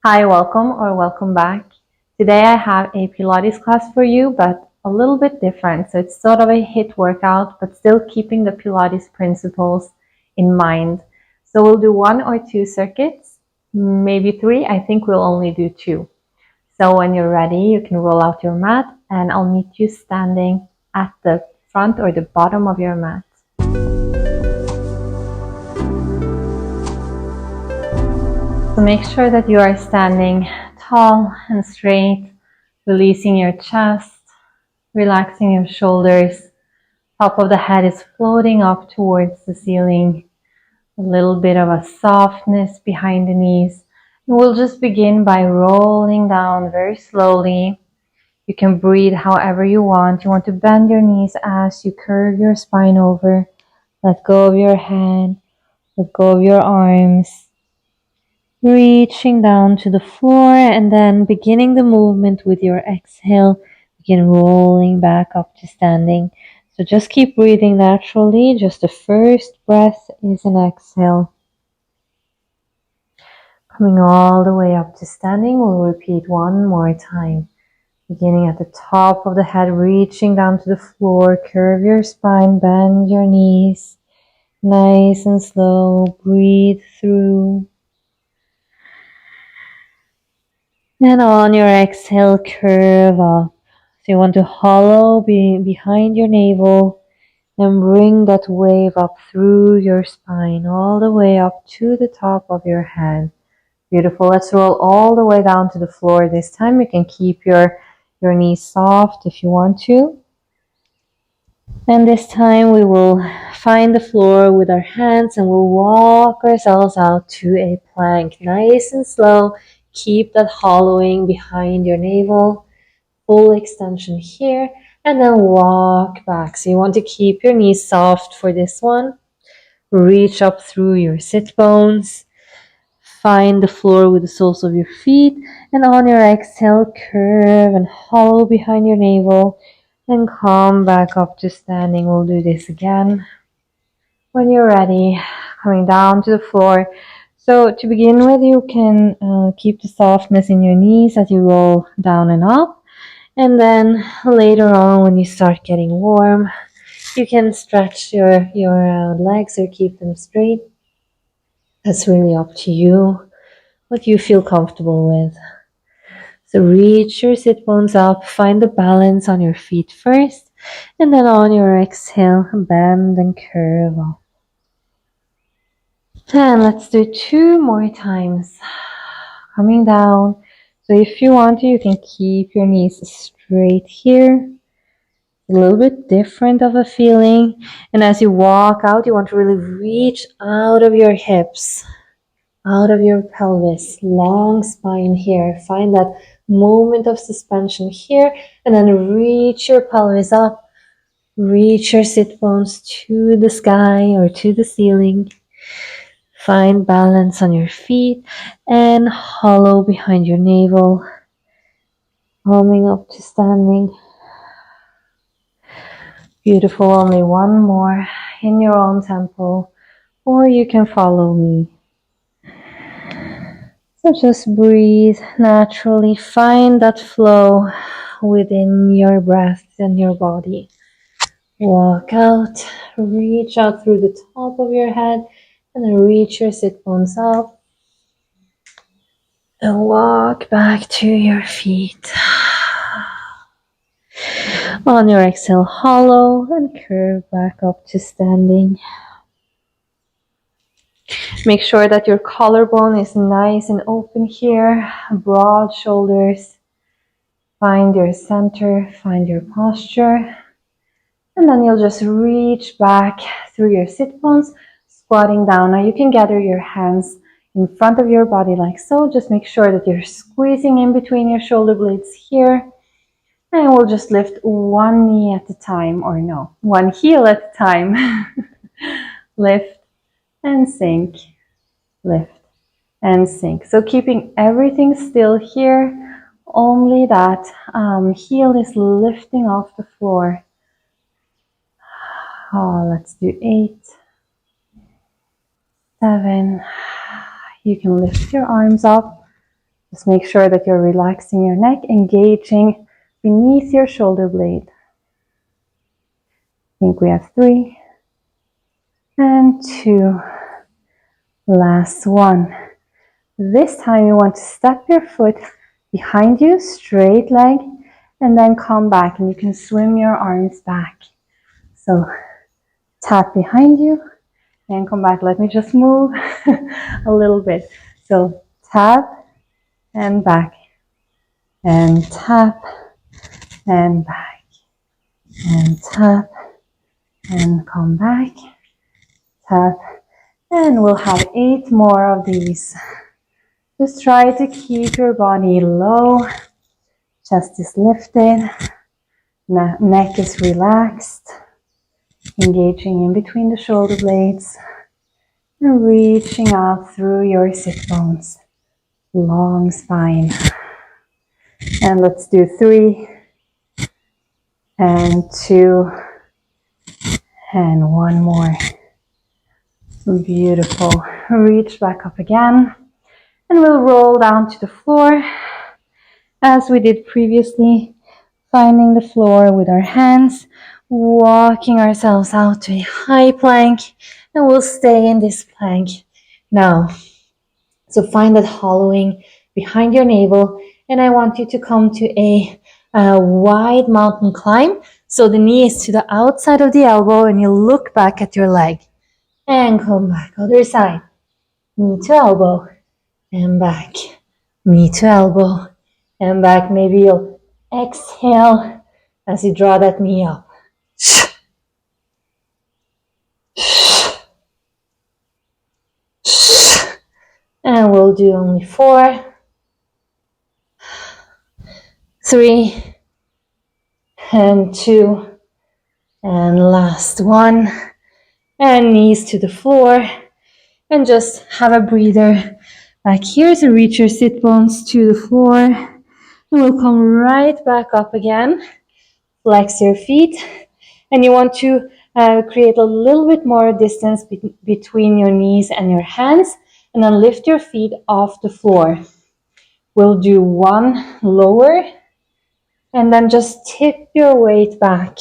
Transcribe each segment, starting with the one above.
Hi, welcome or welcome back. Today I have a Pilates class for you, but a little bit different. So it's sort of a HIIT workout, but still keeping the Pilates principles in mind. So we'll do 1 or 2 circuits, maybe 3. I think we'll only do 2. So when you're ready, you can roll out your mat and I'll meet you standing at the front or the bottom of your mat. So make sure that you are standing tall and straight, releasing your chest, relaxing your shoulders. Top of the head is floating up towards the ceiling. A little bit of a softness behind the knees. And we'll just begin by rolling down very slowly. You can breathe however you want. You want to bend your knees as you curve your spine over. Let go of your head. Let go of your arms. Reaching down to the floor and then beginning the movement with your exhale. Begin rolling back up to standing. So just keep breathing naturally. Just the first breath is an exhale. Coming all the way up to standing, we'll repeat one more time. Beginning at the top of the head, reaching down to the floor. Curve your spine, bend your knees. Nice and slow. Breathe through. And on your exhale, curve up. So you want to hollow behind your navel and bring that wave up through your spine, all the way up to the top of your head. Beautiful. Let's roll all the way down to the floor. This time you can keep your knees soft if you want to. And this time we will find the floor with our hands and we'll walk ourselves out to a plank. Nice and slow. Keep that hollowing behind your navel. Full extension here. And then walk back. So you want to keep your knees soft for this one. Reach up through your sit bones. Find the floor with the soles of your feet. And on your exhale, curve and hollow behind your navel. And come back up to standing. We'll do this again. When you're ready, coming down to the floor. So to begin with, you can keep the softness in your knees as you roll down and up. And then later on, when you start getting warm, you can stretch your legs or keep them straight. That's really up to you, what you feel comfortable with. So reach your sit bones up, find the balance on your feet first, and then on your exhale, bend and curve up. And let's do 2 more times. Coming down. So if you want to, you can keep your knees straight here. A little bit different of a feeling. And as you walk out, you want to really reach out of your hips, out of your pelvis, long spine here. Find that moment of suspension here, and then reach your pelvis up. Reach your sit bones to the sky or to the ceiling. Find balance on your feet and hollow behind your navel. Coming up to standing. Beautiful. Only one more in your own tempo, or you can follow me. So just breathe naturally. Find that flow within your breath and your body. Walk out, reach out through the top of your head, and then reach your sit bones up. And walk back to your feet. On your exhale, hollow and curve back up to standing. Make sure that your collarbone is nice and open here. Broad shoulders. Find your center, find your posture. And then you'll just reach back through your sit bones, squatting down. Now you can gather your hands in front of your body like so. Just make sure that you're squeezing in between your shoulder blades here. And we'll just lift one knee at a time, or no, one heel at a time. Lift and sink, lift and sink. So keeping everything still here, only that heel is lifting off the floor. Oh, let's do 8, 7. You can lift your arms up. Just make sure that you're relaxing your neck, engaging beneath your shoulder blade. I think we have 3 and 2. Last one. This time you want to step your foot behind you, straight leg, and then come back, and you can swim your arms back. So tap behind you and come back. Let me just move a little bit. So tap and back, and tap and back, and tap and come back, tap, and we'll have 8 more of these. Just try to keep your body low, chest is lifted, neck is relaxed, engaging in between the shoulder blades, and reaching out through your sit bones. Long spine. And let's do 3 and 2 and 1 more. Beautiful. Reach back up again, and we'll roll down to the floor as we did previously, finding the floor with our hands, walking ourselves out to a high plank, and we'll stay in this plank now. So find that hollowing behind your navel, and I want you to come to a wide mountain climb. So the knee is to the outside of the elbow, and you look back at your leg. And come back, other side. Knee to elbow, and back. Knee to elbow, and back. Maybe you'll exhale as you draw that knee up. And we'll do only 4, 3, and 2, and last one. And knees to the floor, and just have a breather back here. So reach your sit bones to the floor, and we'll come right back up again. Flex your feet, and you want to create a little bit more distance between your knees and your hands, and then lift your feet off the floor. We'll do 1 lower, and then just tip your weight back,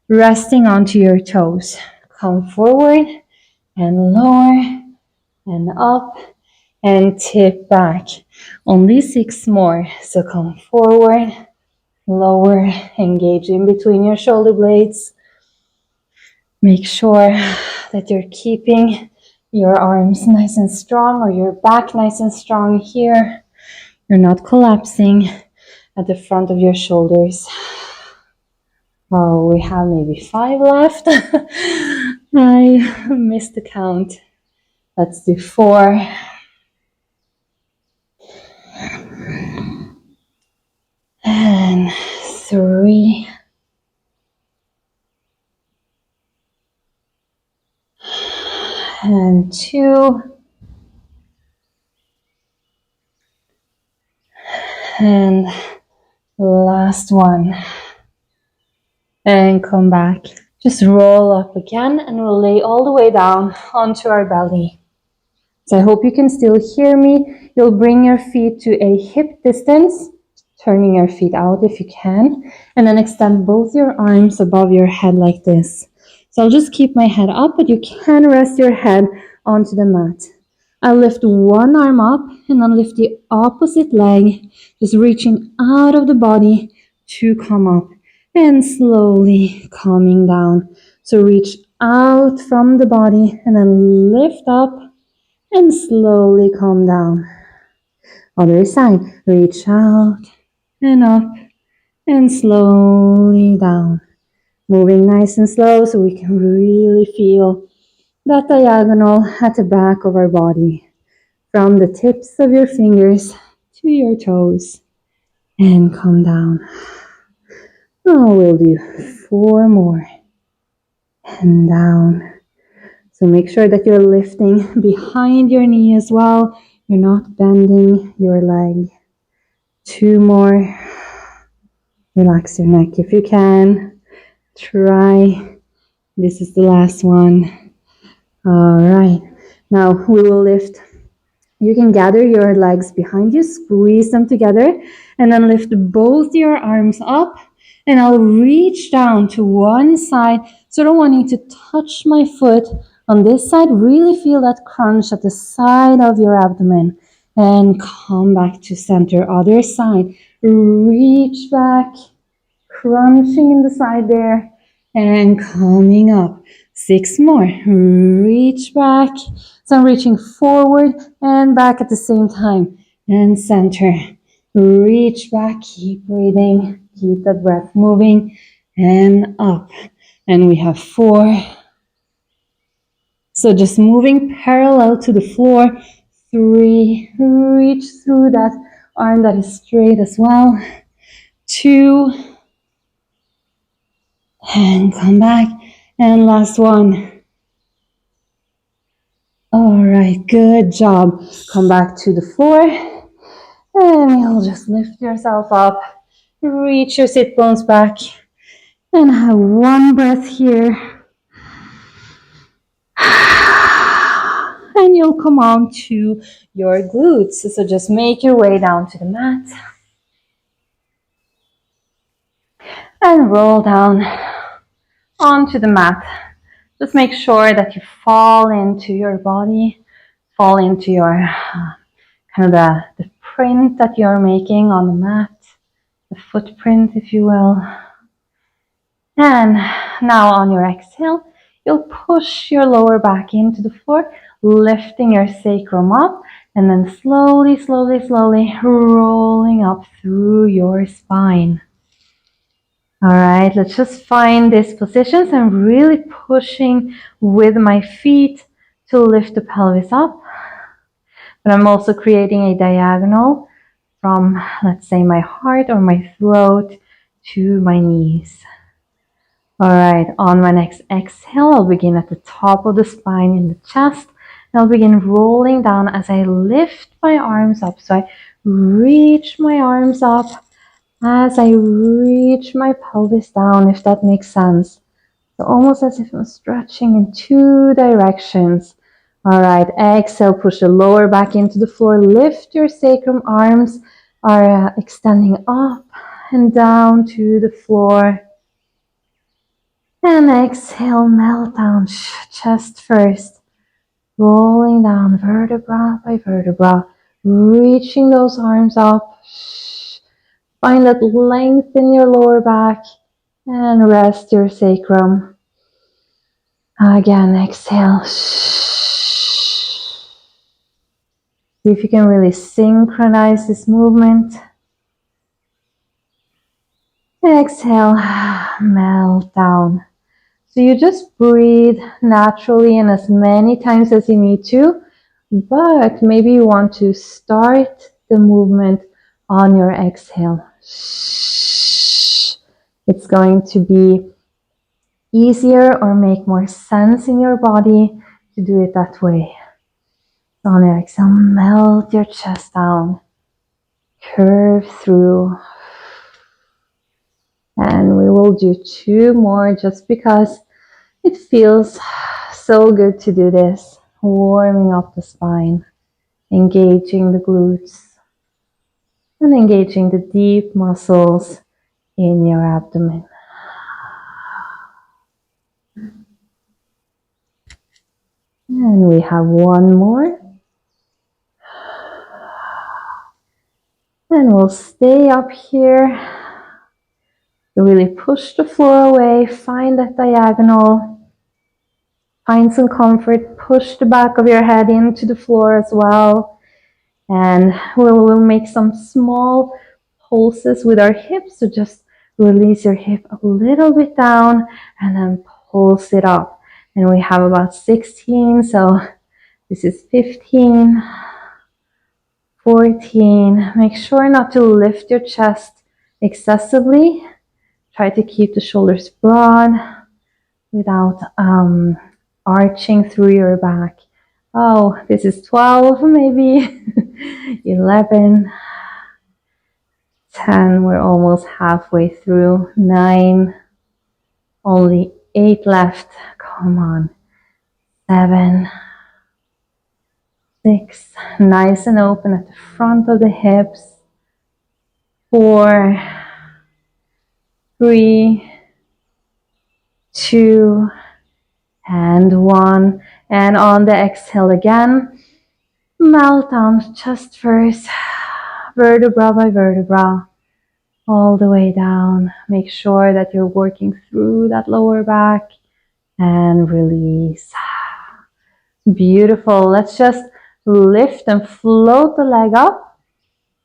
resting onto your toes. Come forward and lower and up and tip back. Only 6 more. So come forward, lower, engage in between your shoulder blades. Make sure that you're keeping your arms nice and strong, or your back nice and strong here. You're not collapsing at the front of your shoulders. Oh, we have maybe 5 left. I missed the count. Let's do 4. And 3. And 2. And last one. And come back. Just roll up again, and we'll lay all the way down onto our belly. So I hope you can still hear me. You'll bring your feet to a hip distance, turning your feet out if you can, and then extend both your arms above your head like this. So I'll just keep my head up, but you can rest your head onto the mat. I'll lift one arm up, and then lift the opposite leg, just reaching out of the body to come up, and slowly coming down. So reach out from the body, and then lift up, and slowly come down. Other side, reach out and up and slowly down. Moving nice and slow so we can really feel that diagonal at the back of our body. From the tips of your fingers to your toes. And come down. Oh, we'll do 4 more. And down. So make sure that you're lifting behind your knee as well. You're not bending your leg. 2 more. Relax your neck if you can. Try. This is the last one. All right. Now we will lift You can gather your legs behind you, squeeze them together, and then lift both your arms up. And I'll reach down to one side, sort of wanting to touch my foot on this side. Really feel that crunch at the side of your abdomen. And come back to center, other side. Reach back, crunching in the side there, and coming up. 6 more. Reach back. So I'm reaching forward and back at the same time. And center. Reach back. Keep breathing. Keep that breath moving. And up. And we have 4. So just moving parallel to the floor. 3. Reach through that arm that is straight as well. 2. And come back. And last one. All right, good job. Come back to the floor. And you'll just lift yourself up. Reach your sit bones back. And have one breath here. And you'll come on to your glutes. So just make your way down to the mat. And roll down onto the mat. Just make sure that you fall into your body, fall into your kind of the print that you're making on the mat, the footprint, if you will. And now on your exhale, you'll push your lower back into the floor, lifting your sacrum up, and then slowly, slowly, slowly rolling up through your spine. All right, let's just find this position. So I'm really pushing with my feet to lift the pelvis up. But I'm also creating a diagonal from, let's say, my heart or my throat to my knees. All right, on my next exhale, I'll begin at the top of the spine in the chest. And I'll begin rolling down as I lift my arms up. So I reach my arms up as I reach my pelvis down, if that makes sense. So almost as if I'm stretching in 2 directions. All right, exhale, push the lower back into the floor. Lift your sacrum, arms are extending up and down to the floor. And exhale, melt down, chest first. Rolling down vertebra by vertebra. Reaching those arms up. Find that length in your lower back. And rest your sacrum. Again, exhale. See if you can really synchronize this movement. Exhale, melt down. So you just breathe naturally and as many times as you need to, but maybe you want to start the movement on your exhale. It's going to be easier or make more sense in your body to do it that way. So on your exhale, melt your chest down, curve through. And we will do 2 more just because it feels so good to do this. Warming up the spine, engaging the glutes, and engaging the deep muscles in your abdomen. And we have 1 more. And we'll stay up here. Really push the floor away, find that diagonal. Find some comfort, push the back of your head into the floor as well. And we'll make some small pulses with our hips. So just release your hip a little bit down and then pulse it up. And we have about 16. So this is 15, 14. Make sure not to lift your chest excessively. Try to keep the shoulders broad without arching through your back. Oh, this is 12, maybe 11, 10. We're almost halfway through. 9, only 8 left. Come on. 7, 6, nice and open at the front of the hips. 4, 3, 2, and 1. And on the exhale again, melt down chest first, vertebra by vertebra, all the way down. Make sure that you're working through that lower back and release. Beautiful. Let's just lift and float the leg up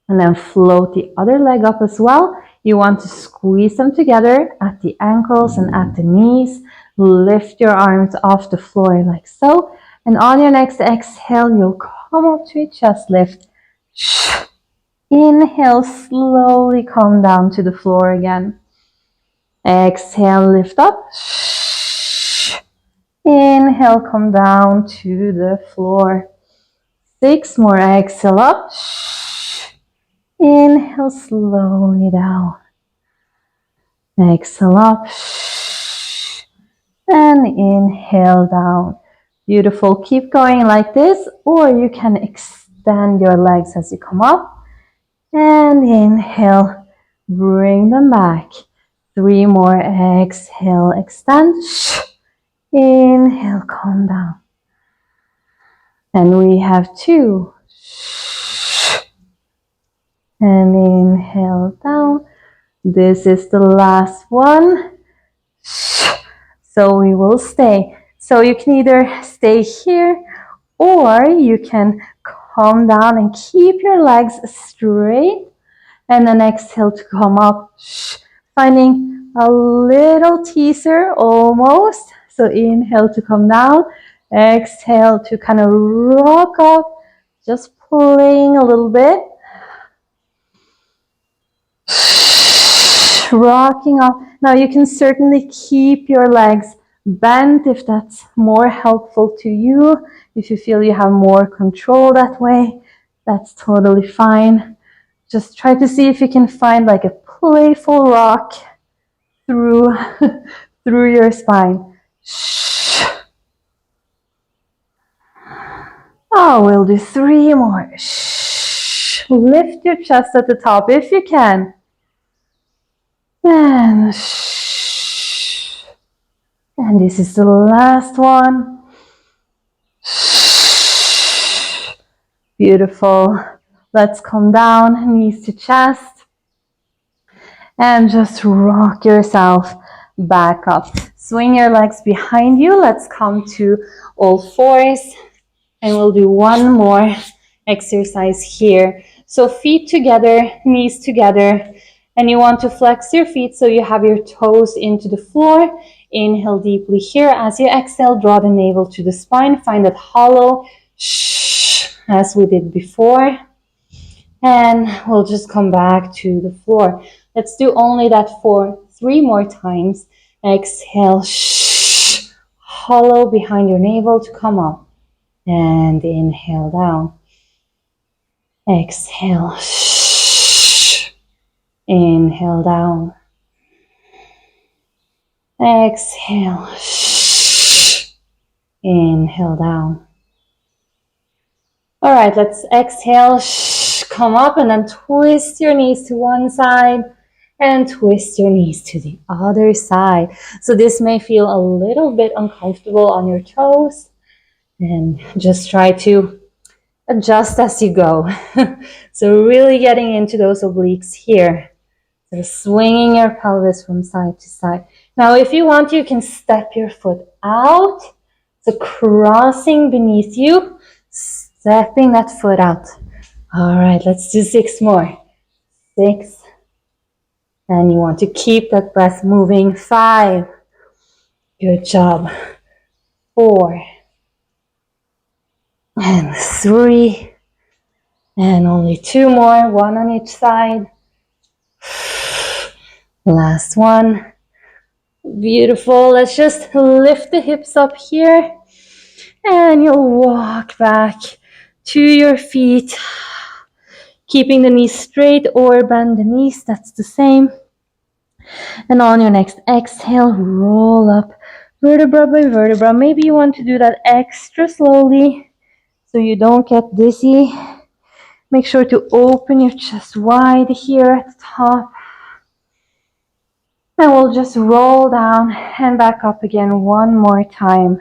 and then float the other leg up as well. You want to squeeze them together at the ankles and at the knees. Lift your arms off the floor like so. And on your next exhale, you'll come up to a chest lift. Inhale, slowly come down to the floor again. Exhale, lift up. Inhale, come down to the floor. 6 more, exhale up. Inhale, slowly down. Exhale up. And inhale down. Beautiful. Keep going like this, or you can extend your legs as you come up. And inhale, bring them back. 3 more, exhale, extend. Inhale, come down. And we have 2. And inhale down. This is the last one. So we will stay. So you can either stay here or you can come down and keep your legs straight. And then exhale to come up. Finding a little teaser almost. So inhale to come down. Exhale to kind of rock up. Just pulling a little bit. Rocking up. Now you can certainly keep your legs bent if that's more helpful to you. If you feel you have more control that way, that's totally fine. Just try to see if you can find like a playful rock through, through your spine. Oh, we'll do 3 more. Lift your chest at the top if you can. And this is the last one. Beautiful. Let's come down, knees to chest. And just rock yourself back up. Swing your legs behind you. Let's come to all fours. And we'll do 1 more exercise here. So feet together, knees together. And you want to flex your feet so you have your toes into the floor. Inhale deeply here. As you exhale, draw the navel to the spine. Find that hollow, as we did before. And we'll just come back to the floor. Let's do only that for 3 more times. Exhale, hollow behind your navel to come up. And inhale down. Exhale. Inhale down. Exhale. Inhale down. All right, let's exhale. Come up and then twist your knees to one side and twist your knees to the other side. So this may feel a little bit uncomfortable on your toes, and just try to adjust as you go. So really getting into those obliques here. So swinging your pelvis from side to side. Now, if you want, you can step your foot out. So crossing beneath you, stepping that foot out. All right, let's do 6 more. 6. And you want to keep that breath moving. 5. Good job. 4. And 3. And only 2 more, 1 on each side. Last one. Beautiful. Let's just lift the hips up here. And you'll walk back to your feet. Keeping the knees straight or bend the knees, that's the same. And on your next exhale, roll up vertebra by vertebra. Maybe you want to do that extra slowly. so you don't get dizzy. Make sure to open your chest wide here at the top. And we'll just roll down and back up again one more time.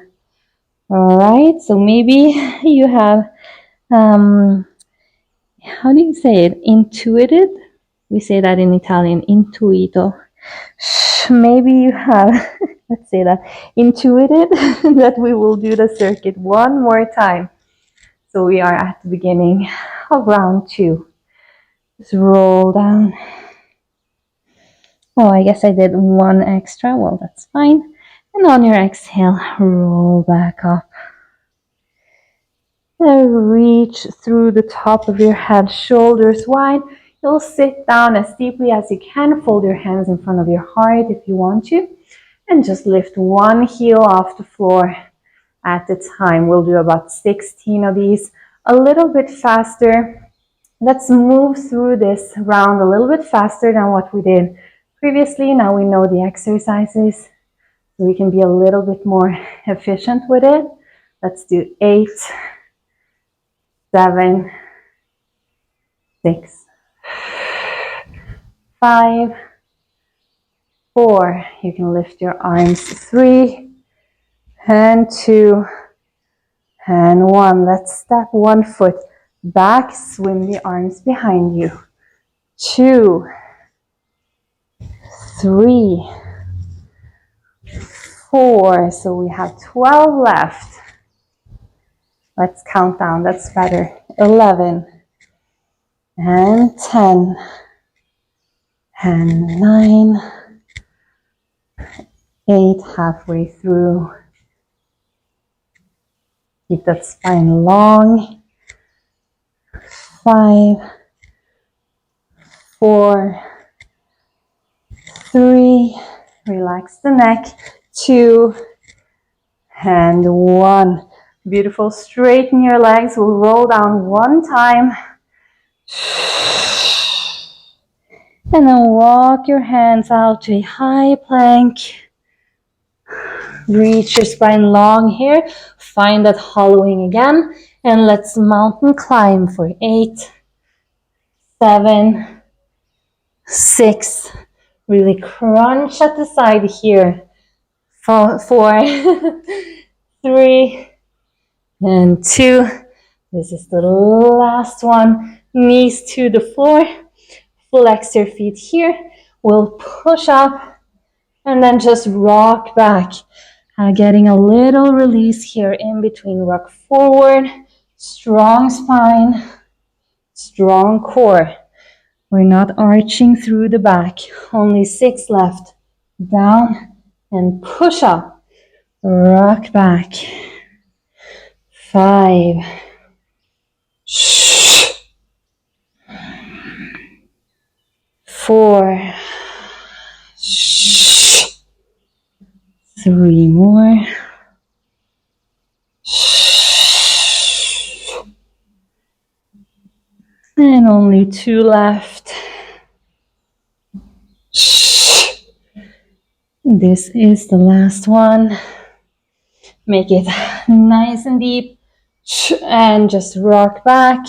All right, so maybe you have, how do you say it? Intuited? We say that in Italian, intuito. Maybe you have, let's say that, intuited that we will do the circuit one more time. So we are at the beginning of round 2. Just roll down. Oh, I guess I did one extra. Well, that's fine. And on your exhale, roll back up. And reach through the top of your head, shoulders wide. You'll sit down as deeply as you can. Fold your hands in front of your heart if you want to. And just lift one heel off the floor at a time. We'll do about 16 of these, a little bit faster. Let's move through this round a little bit faster than what we did previously. Now we know the exercises, so we can be a little bit more efficient with it. Let's do 8, 7, 6, 5, 4. You can lift your arms. 3 and 2 and 1. Let's step one foot back, swim the arms behind you. 2, 3, 4. So we have 12 left. Let's count down. That's better. 11 and 10 and 9, 8, halfway through. Keep that spine long. 5, 4, 3, relax the neck. 2 and 1. Beautiful. Straighten your legs. We'll roll down one time. And then walk your hands out to a high plank. Reach your spine long here. Find that hollowing again. And let's mountain climb for 8, 7, 6. Really crunch at the side here. 4, 3, and 2. This is the last one. Knees to the floor. Flex your feet here. We'll push up and then just rock back. Getting a little release here in between. Rock forward. Strong spine. Strong core. We're not arching through the back. Only 6 left. Down and push up. Rock back. 5. 4. 3 more. And only 2 left. This is the last one. Make it nice and deep. And just rock back.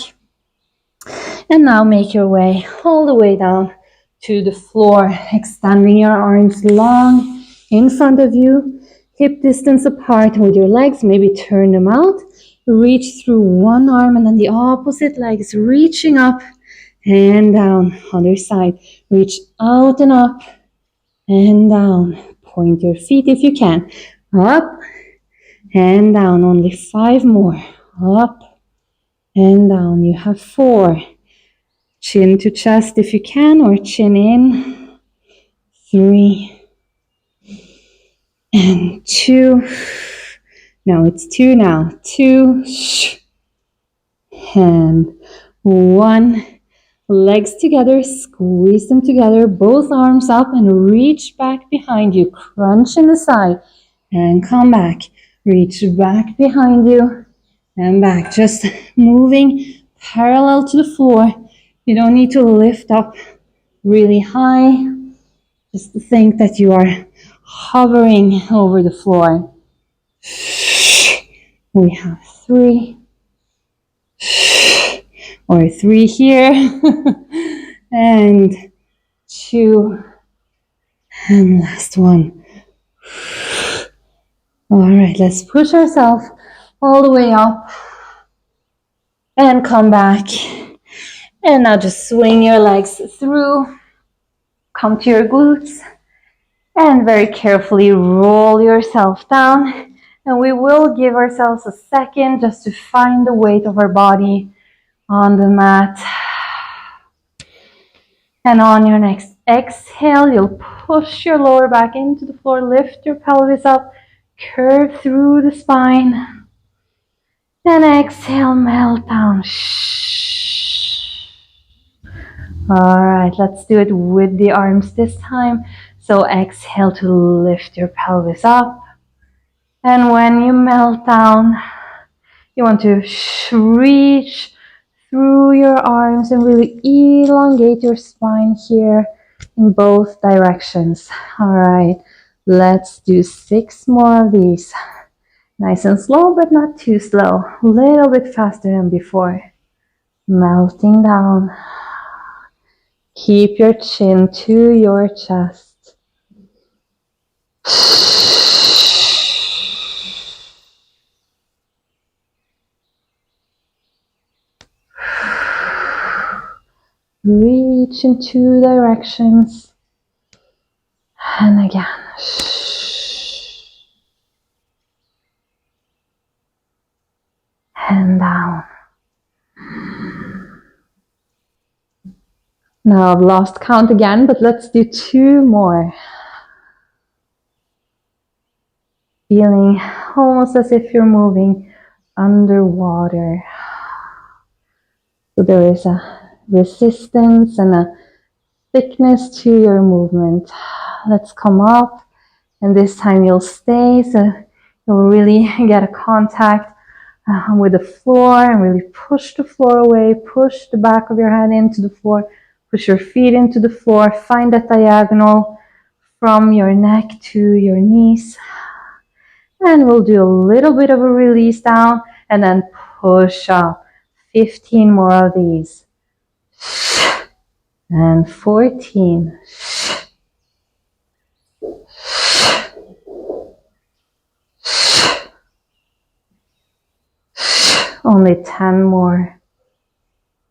And now make your way all the way down to the floor, extending your arms long in front of you, hip distance apart with your legs. Maybe turn them out. Reach through one arm and then the opposite leg is reaching up and down. Other side. Reach out and up and down. Point your feet if you can. Up and down. Only 5 more. Up and down. You have 4. Chin to chest if you can, or chin in. 3 and 2. No, it's 2 now. 2 and 1. Legs together, squeeze them together, both arms up and reach back behind you. Crunch in the side and come back. Reach back behind you and back. Just moving parallel to the floor. You don't need to lift up really high. Just think that you are hovering over the floor. We have 3 or 3 here, and 2, and last one. All right, let's push ourselves all the way up and come back. And now just swing your legs through, come to your glutes, and very carefully roll yourself down. And we will give ourselves a second just to find the weight of our body on the mat. And on your next exhale, you'll push your lower back into the floor, lift your pelvis up, curve through the spine. And exhale, melt down. All right, let's do it with the arms this time. So exhale to lift your pelvis up. And when you melt down, you want to reach through your arms and really elongate your spine here in both directions. All right, let's do 6 more of these. Nice and slow, but not too slow. A little bit faster than before. Melting down. Keep your chin to your chest. Reach in 2 directions. And again. And down. Now I've lost count again, but let's do 2 more. Feeling almost as if you're moving underwater. So there is a resistance and a thickness to your movement. Let's come up, and this time you'll stay, so you'll really get a contact with the floor and really push the floor away, push the back of your head into the floor, push your feet into the floor, find that diagonal from your neck to your knees. And we'll do a little bit of a release down and then push up. 15 more of these. And 14. Only 10 more.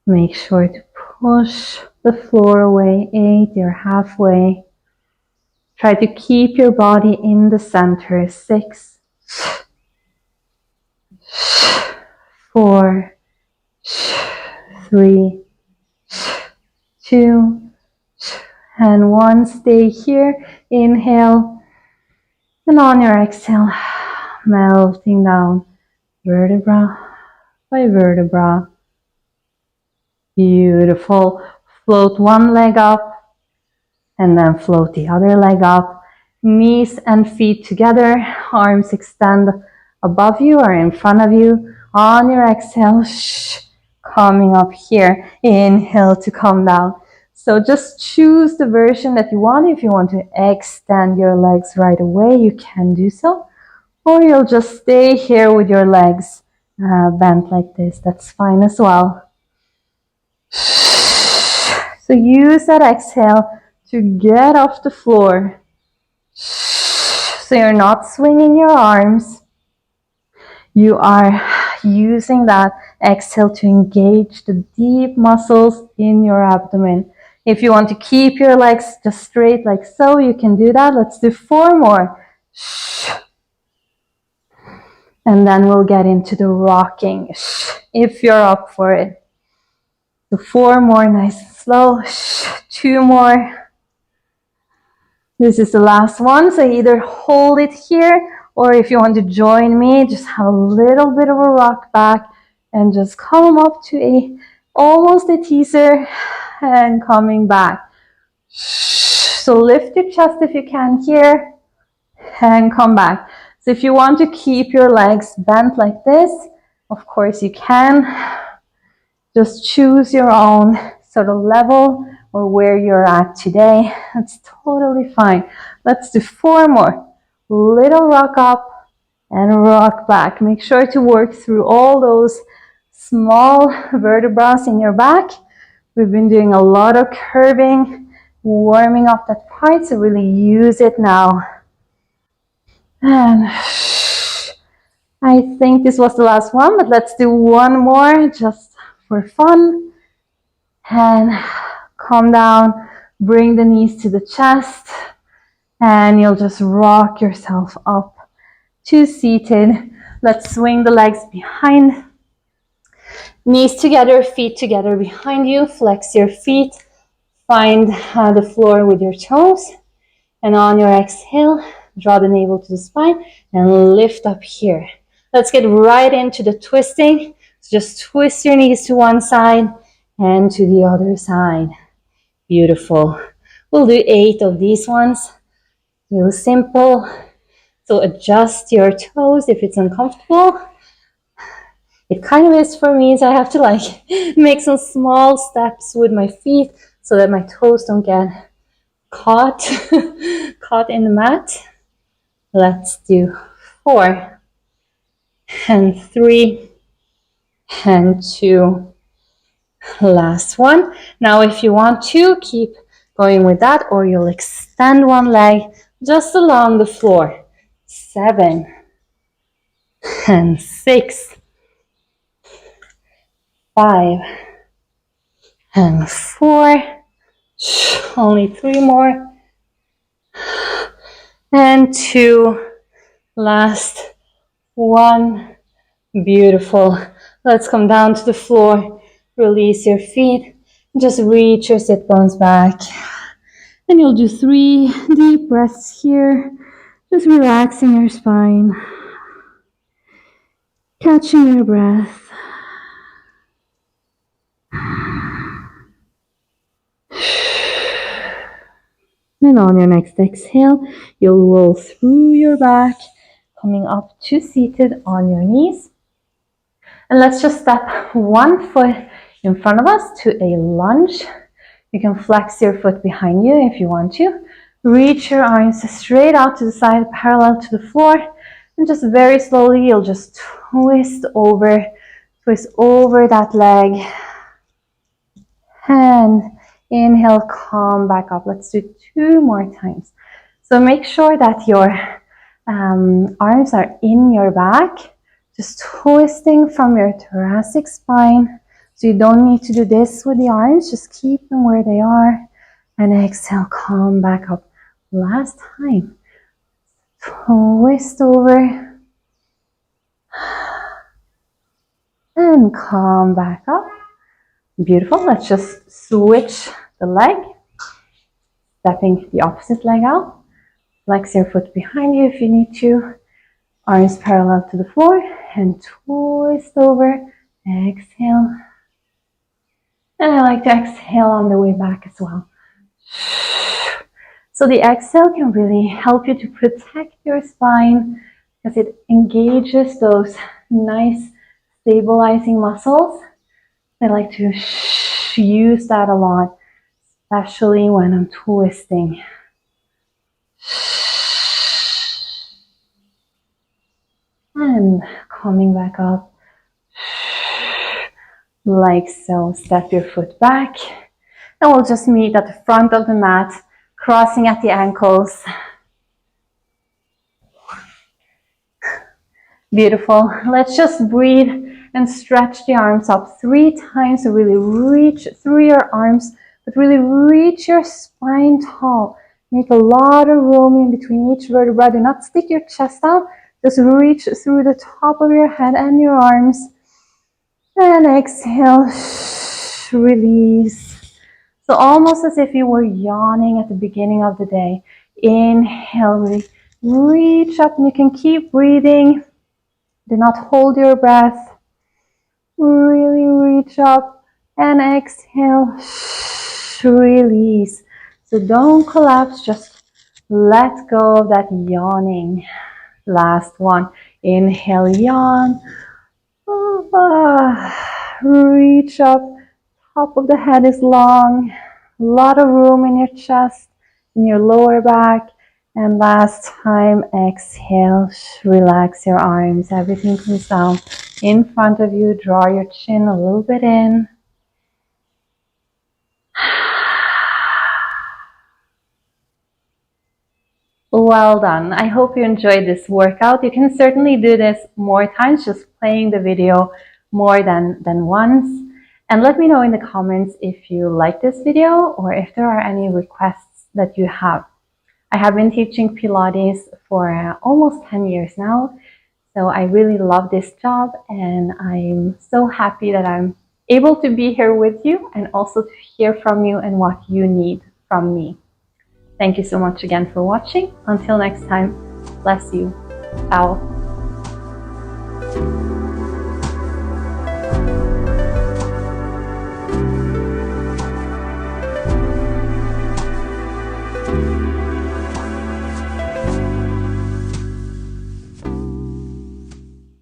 Make sure to push the floor away. 8, you're halfway. Try to keep your body in the center. 6, 4, 3, 2, and 1. Stay here. Inhale. And on your exhale, melting down vertebra by vertebra. Beautiful. Float one leg up and then float the other leg up. Knees and feet together. Arms extend above you or in front of you. On your exhale, coming up here. Inhale to come down. So just choose the version that you want. If you want to extend your legs right away, you can do so. Or you'll just stay here with your legs bent like this. That's fine as well. So use that exhale to get off the floor. So you're not swinging your arms. You are using that exhale to engage the deep muscles in your abdomen. If you want to keep your legs just straight like so, you can do that. Let's do 4 more. And then we'll get into the rocking, if you're up for it. So 4 more, nice and slow. 2 more. This is the last one, so either hold it here, or if you want to join me, just have a little bit of a rock back and just come up to almost a teaser and coming back. So lift your chest if you can here and come back. So if you want to keep your legs bent like this, of course you can. Just choose your own sort of level or where you're at today. That's totally fine. Let's do 4 more. Little rock up and rock back. Make sure to work through all those small vertebrae in your back. We've been doing a lot of curving, warming up that part, so really use it now. And I think this was the last one, but let's do one more just for fun. And calm down, bring the knees to the chest, and you'll just rock yourself up to seated. Let's swing the legs behind. Knees together, feet together behind you. Flex your feet. Find the floor with your toes. And on your exhale, draw the navel to the spine and lift up here. Let's get right into the twisting. So just twist your knees to one side and to the other side. Beautiful. We'll do 8 of these ones. Real simple. So adjust your toes if it's uncomfortable. It kind of is for me, so I have to make some small steps with my feet so that my toes don't get caught in the mat. Let's do 4 and 3 and 2. Last one. Now if you want to, keep going with that, or you'll extend one leg just along the floor. 7 and 6, 5 and 4. Only 3 more. And 2. Last 1. Beautiful. Let's come down to the floor. Release your feet. Just reach your sit bones back. And you'll do 3 deep breaths here. Just relaxing your spine. Catching your breath. And on your next exhale, you'll roll through your back, coming up to seated on your knees. And let's just step one foot in front of us to a lunge. You can flex your foot behind you if you want to. Reach your arms straight out to the side, parallel to the floor. And just very slowly, you'll just twist over that leg. And inhale, come back up. Let's do 2 more times. So make sure that your arms are in your back, just twisting from your thoracic spine. So you don't need to do this with the arms, just keep them where they are. And exhale, come back up. Last time. Twist over. And come back up. Beautiful. Let's just switch the leg. Stepping the opposite leg out. Flex your foot behind you if you need to. Arms parallel to the floor. And twist over. Exhale. And I like to exhale on the way back as well. So the exhale can really help you to protect your spine because it engages those nice stabilizing muscles. I like to use that a lot, especially when I'm twisting. And coming back up, like so. Step your foot back, and we'll just meet at the front of the mat, crossing at the ankles. Beautiful. Let's just breathe and stretch the arms up 3 times. So really reach through your arms, but really reach your spine tall. Make a lot of room in between each vertebra. Do not stick your chest out. Just reach through the top of your head and your arms. And exhale, release. So almost as if you were yawning at the beginning of the day. Inhale, really reach up, and you can keep breathing. Do not hold your breath. Really reach up and exhale. Release. So don't collapse, just let go of that yawning. Last one. Inhale, yawn. Reach up. Top of the head is long. A lot of room in your chest, in your lower back. And last time, exhale, relax your arms. Everything comes down in front of you. Draw your chin a little bit in. Well done. I hope you enjoyed this workout. You can certainly do this more times, just playing the video more than once. And let me know in the comments if you like this video or if there are any requests that you have. I have been teaching Pilates for almost 10 years now. So I really love this job and I'm so happy that I'm able to be here with you and also to hear from you and what you need from me. Thank you so much again for watching. Until next time, bless you. Ciao.